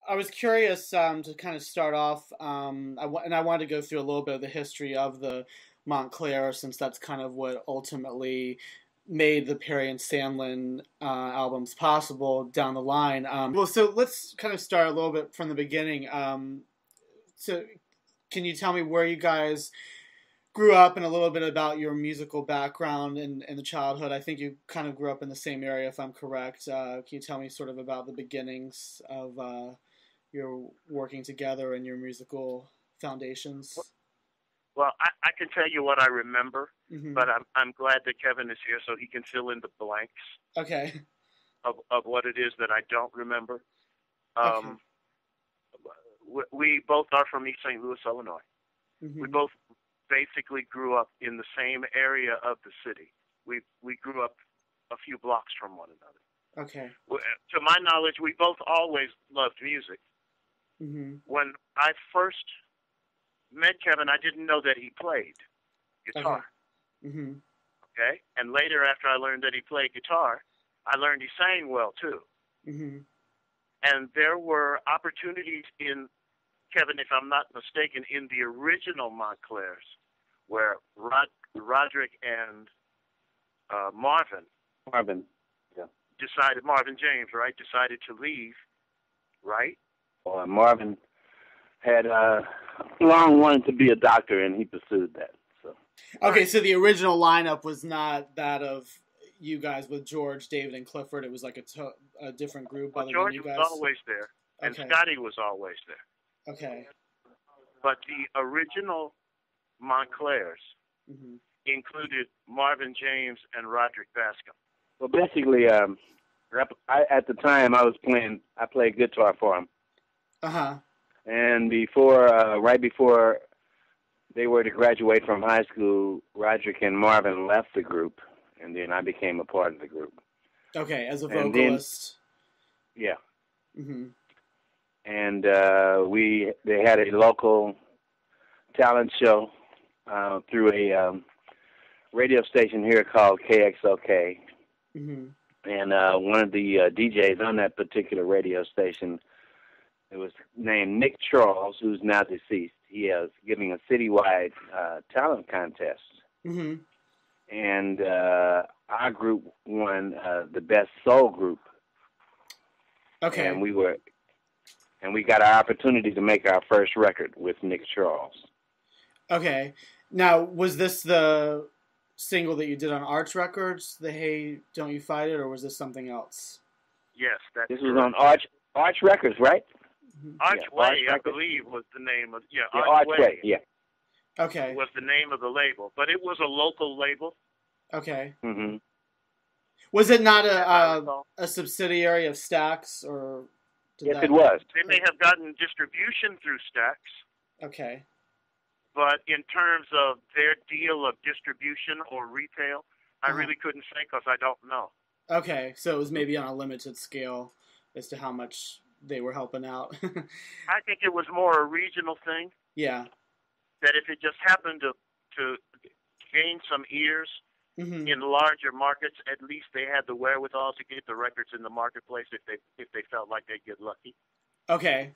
I was curious to kind of start off, and I wanted to go through a little bit of the history of the Montclair, since that's kind of what ultimately made the Perry and Sanlin albums possible down the line. Well, so let's kind of start a little bit from the beginning. So, can you tell me where you guys grew up and a little bit about your musical background in the childhood? I think you kind of grew up in the same area, if I'm correct. Can you tell me sort of about the beginnings of your working together and your musical foundations? Well, I can tell you what I remember, Mm-hmm. but I'm glad that Kevin is here so he can fill in the blanks Okay. of what it is that I don't remember. Okay. We both are from East St. Louis, Illinois. Mm-hmm. We both basically grew up in the same area of the city. We grew up a few blocks from one another. Okay. To my knowledge, we both always loved music. Mm-hmm. When I first met Kevin, I didn't know that he played guitar. Okay. Mm-hmm. Okay? And later, after I learned that he played guitar, I learned he sang well, too. Mm-hmm. And there were opportunities in, Kevin, if I'm not mistaken, in the original Montclairs, where Roderick and Marvin yeah. Marvin James, right, decided to leave, right? Well, Marvin had long wanted to be a doctor, and he pursued that. So. Okay, so the original lineup was not that of you guys with George, David, and Clifford. It was like a different group Well, other George than you guys? was always there, and Okay. Scotty was always there. Okay. But the original Montclairs Mm-hmm. included Marvin James and Roderick Bascom. Well, basically, at the time I played guitar for him. Uh-huh. And right before they were to graduate from high school, Roderick and Marvin left the group, and then I became a part of the group. Okay, as a And vocalist. Then, yeah. Mm-hmm. And they had a local talent show through a radio station here called KXOK. Mm-hmm. And one of the DJs on that particular radio station, it was named Nick Charles, who's now deceased. He is giving a citywide talent contest. Mm-hmm. And our group won the best soul group. Okay. And we got our opportunity to make our first record with Nick Charles. Okay. Now, was this the single that you did on Arch Records, the Hey Don't You Fight It, or was this something else? Yes, that's This was on Arch Records, right? Archway, yeah, I believe, was the name of Archway, yeah. Okay. Was the name of the label, but it was a local label. Okay. Mm-hmm. Was it not a subsidiary of Stax, or? Yes, it was. They may have gotten distribution through Stax. Okay. But in terms of their deal of distribution or retail, I really couldn't say because I don't know. Okay, so it was maybe on a limited scale as to how much they were helping out. I think it was more a regional thing. Yeah. That if it just happened to gain some ears Mm-hmm. in larger markets, at least they had the wherewithal to get the records in the marketplace if they felt like they'd get lucky. Okay.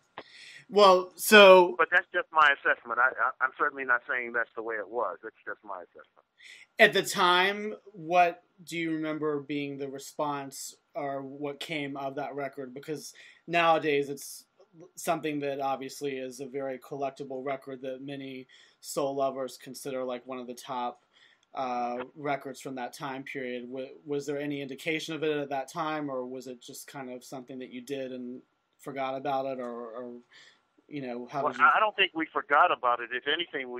Well, so... But that's just my assessment. I'm certainly not saying that's the way it was. It's just my assessment. At the time, what do you remember being the response or what came of that record? Because nowadays it's something that obviously is a very collectible record that many soul lovers consider like one of the top records from that time period. Was there any indication of it at that time, or was it just kind of something that you did and forgot about it, or you know, how did you... I don't think we forgot about it. If anything,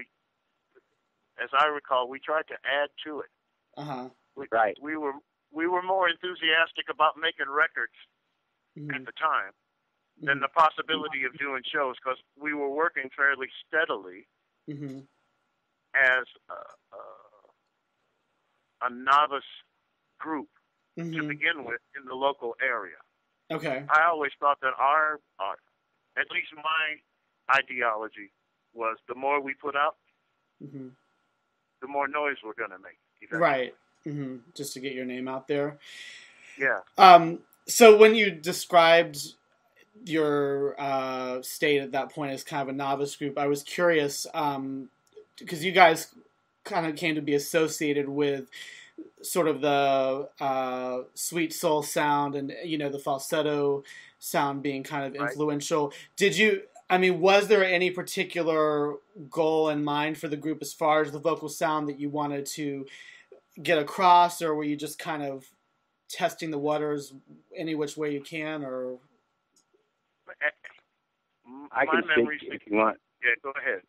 as I recall, we tried to add to it. Uh-huh. Right. We were more enthusiastic about making records at the time than the possibility of doing shows, because we were working fairly steadily as a novice group to begin with in the local area. Okay. I always thought that our at least my ideology was the more we put out, the more noise we're going to make. Eventually. Right. Just to get your name out there. Yeah. So when you described your state at that point as kind of a novice group, I was curious because you guys kind of came to be associated with sort of the sweet soul sound and, you know, the falsetto sound being kind of influential. Right. Did you, I mean, was there any particular goal in mind for the group as far as the vocal sound that you wanted to get across, or were you just kind of testing the waters any which way you can, or? I can speak if you want. Yeah, go ahead.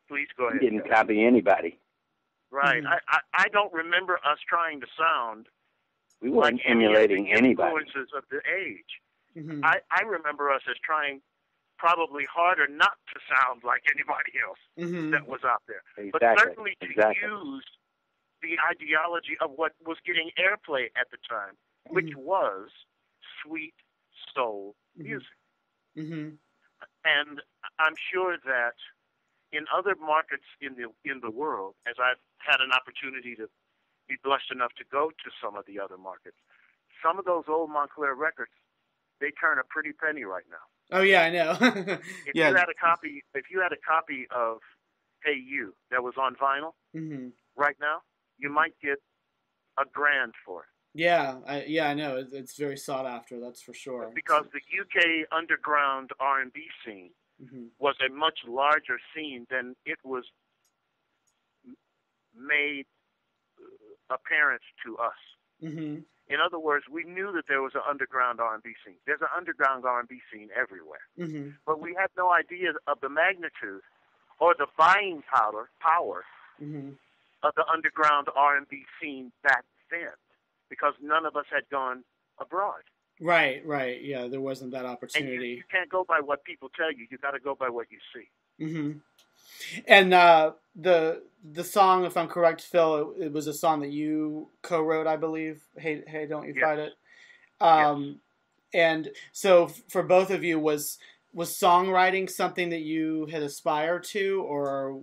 Please go ahead. You didn't copy anybody. Right. Mm-hmm. I don't remember us trying to sound. We weren't like emulating anybody. Influences of the age. Mm-hmm. I remember us as trying probably harder not to sound like anybody else that was out there. Exactly. But certainly to use the ideology of what was getting airplay at the time, which was sweet soul music. Mm-hmm. And I'm sure that in other markets in the world, as I've had an opportunity to be blessed enough to go to some of the other markets, some of those old Montclair records, they turn a pretty penny right now. Oh yeah, I know. If you had a copy of Hey You that was on vinyl right now, you might get $1,000 for it. Yeah, I know. It's very sought after, that's for sure. Because the UK underground R&B scene was a much larger scene than it was made apparent to us. Mm-hmm. In other words, we knew that there was an underground R&B scene. There's an underground R&B scene everywhere. Mm-hmm. But we had no idea of the magnitude or the buying power of the underground R&B scene back then, because none of us had gone abroad. Right. Yeah, there wasn't that opportunity. And you can't go by what people tell you. You got to go by what you see. Mm-hmm. And the song, if I'm correct, Phil, it was a song that you co-wrote, I believe. Hey, don't you fight it? Yes. And so for both of you, was songwriting something that you had aspired to, or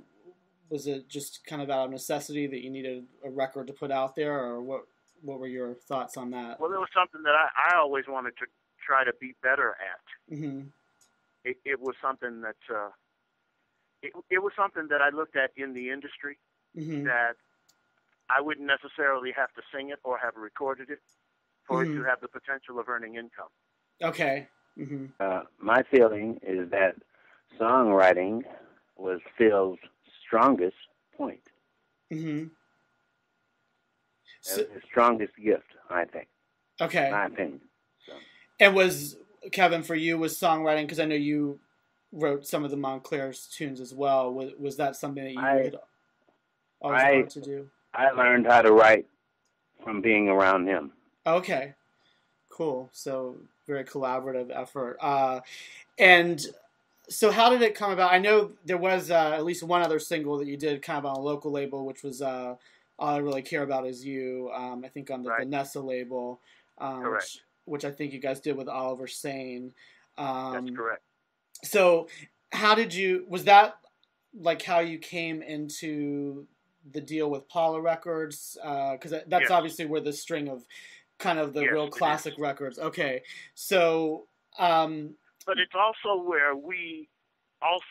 was it just kind of out of necessity that you needed a record to put out there, or what were your thoughts on that? Well, it was something that I always wanted to try to be better at. Mm-hmm. It was something that it was something that I looked at in the industry that I wouldn't necessarily have to sing it or have recorded it for it to have the potential of earning income. Okay. Mm-hmm. My feeling is that songwriting was Phil's strongest point. Mm-hmm. So, the strongest gift, I think. Okay. In my opinion. So. And was, Kevin, for you, was songwriting, because I know you wrote some of the Montclair's tunes as well. Was that something that you had always wanted to do? I learned how to write from being around him. Okay. Cool. So very collaborative effort. And so how did it come about? I know there was at least one other single that you did kind of on a local label, which was All I Really Care About Is You, I think on the Vanessa label, which I think you guys did with Oliver Sane. That's correct. So how did you, was that like how you came into the deal with Paula Records? Because that's obviously where the string of kind of the real classic records. Okay. So. But it's also where we also,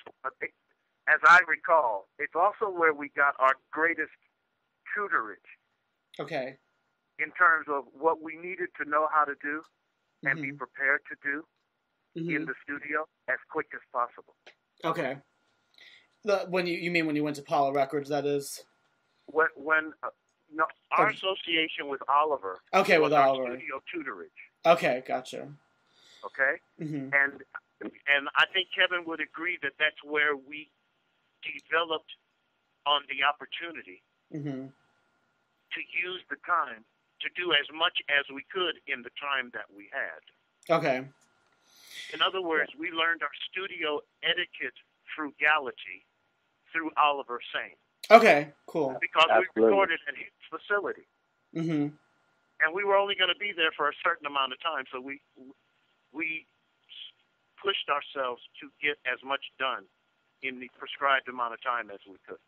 as I recall, it's also where we got our greatest tutorage. Okay. In terms of what we needed to know how to do and be prepared to do in the studio as quick as possible. Okay. When you mean when you went to Paula Records, that is? When our association with Oliver. Okay, with Oliver. Studio tutorage. Okay, gotcha. Okay, and I think Kevin would agree that that's where we developed on the opportunity to use the time to do as much as we could in the time that we had. Okay. In other words, we learned our studio etiquette frugality through Oliver Sane. Okay, cool. Because we recorded at his facility. Mm-hmm. And we were only going to be there for a certain amount of time, so we pushed ourselves to get as much done in the prescribed amount of time as we could.